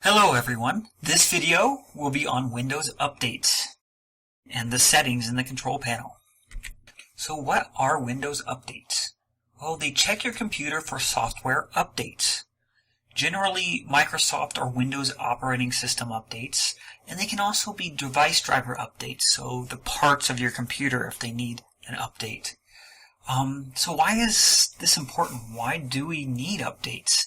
Hello everyone. This video will be on Windows Updates and the settings in the control panel. So what are Windows Updates? Well, they check your computer for software updates. Generally Microsoft or Windows operating system updates, and they can also be device driver updates, so the parts of your computer if they need an update. So why is this important? Why do we need updates?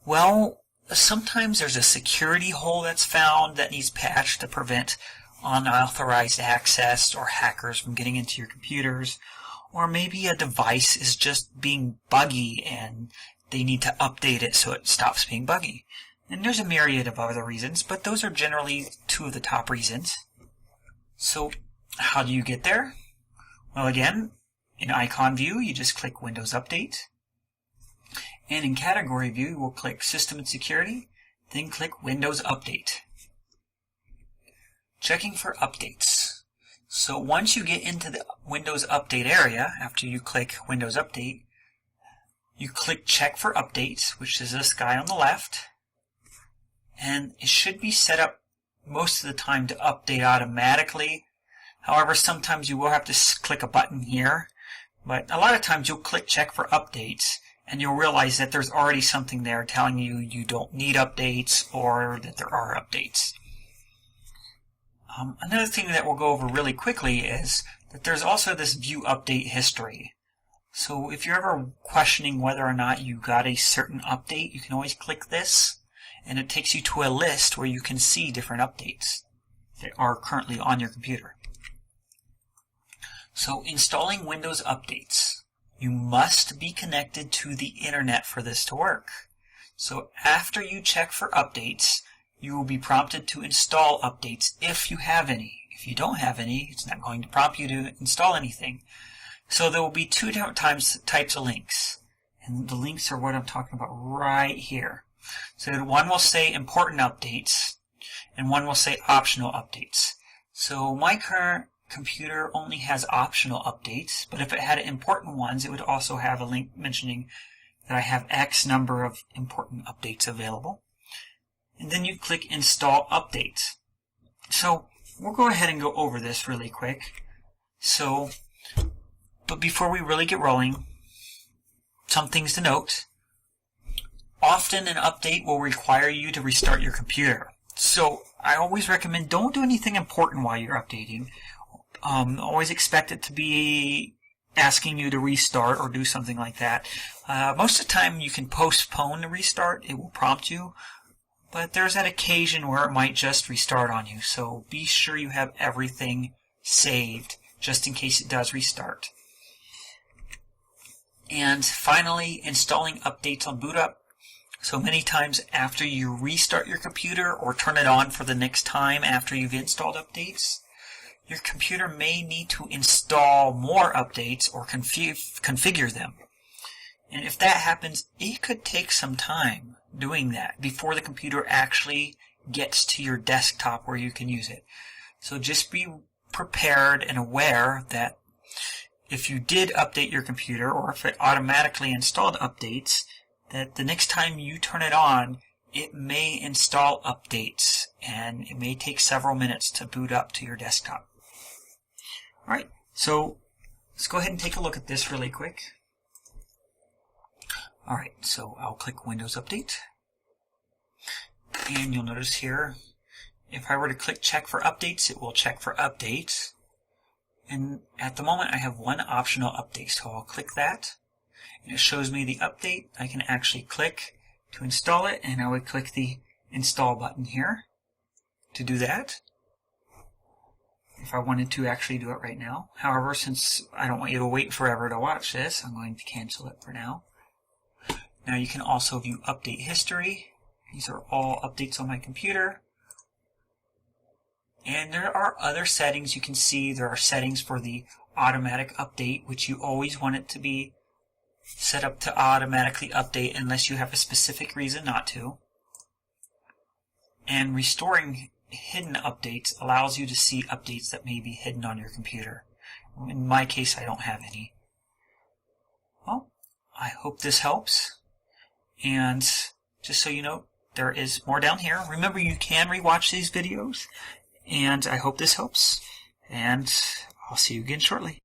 Well, sometimes there's a security hole that's found that needs patched to prevent unauthorized access or hackers from getting into your computers. Or maybe a device is just being buggy and they need to update it so it stops being buggy. And there's a myriad of other reasons, but those are generally two of the top reasons. So how do you get there? Well, again, in icon view, you just click Windows Update. And in category view, you will click System and Security, then click Windows Update. Checking for updates. So once you get into the Windows Update area, after you click Windows Update, you click Check for Updates, which is this guy on the left, and it should be set up most of the time to update automatically. However, sometimes you will have to click a button here, but a lot of times you'll click Check for Updates, and you'll realize that there's already something there telling you you don't need updates or that there are updates. Another thing that we'll go over really quickly is that there's also this View Update History. So if you're ever questioning whether or not you got a certain update, you can always click this, and it takes you to a list where you can see different updates that are currently on your computer. So installing Windows Updates. You must be connected to the internet for this to work. So after you check for updates, you will be prompted to install updates if you have any. If you don't have any, it's not going to prompt you to install anything. So there will be two different types of links. And the links are what I'm talking about right here. So one will say important updates, and one will say optional updates. So my current computer only has optional updates, but if it had important ones, it would also have a link mentioning that I have X number of important updates available. And then you click Install Updates. So we'll go ahead and go over this really quick. But before we really get rolling, some things to note. Often an update will require you to restart your computer. So I always recommend don't do anything important while you're updating. Always expect it to be asking you to restart or do something like that. Most of the time you can postpone the restart. It will prompt you. But there's that occasion where it might just restart on you. So be sure you have everything saved just in case it does restart. And finally, installing updates on boot up. So many times after you restart your computer or turn it on for the next time after you've installed updates, your computer may need to install more updates or configure them. And if that happens, it could take some time doing that before the computer actually gets to your desktop where you can use it. So just be prepared and aware that if you did update your computer or if it automatically installed updates, that the next time you turn it on, it may install updates and it may take several minutes to boot up to your desktop. Alright, so let's go ahead and take a look at this really quick. Alright, so I'll click Windows Update. And you'll notice here, if I were to click Check for Updates, it will check for updates. And at the moment I have one optional update, so I'll click that. And it shows me the update. I can actually click to install it, and I would click the Install button here to do that, if I wanted to actually do it right now. However, since I don't want you to wait forever to watch this, I'm going to cancel it for now. Now you can also view update history. These are all updates on my computer. And there are other settings you can see. There are settings for the automatic update, which you always want it to be set up to automatically update unless you have a specific reason not to. And restoring hidden updates allows you to see updates that may be hidden on your computer. In my case, I don't have any. Well, I hope this helps. And just so you know, there is more down here. Remember, you can rewatch these videos, and I hope this helps, and I'll see you again shortly.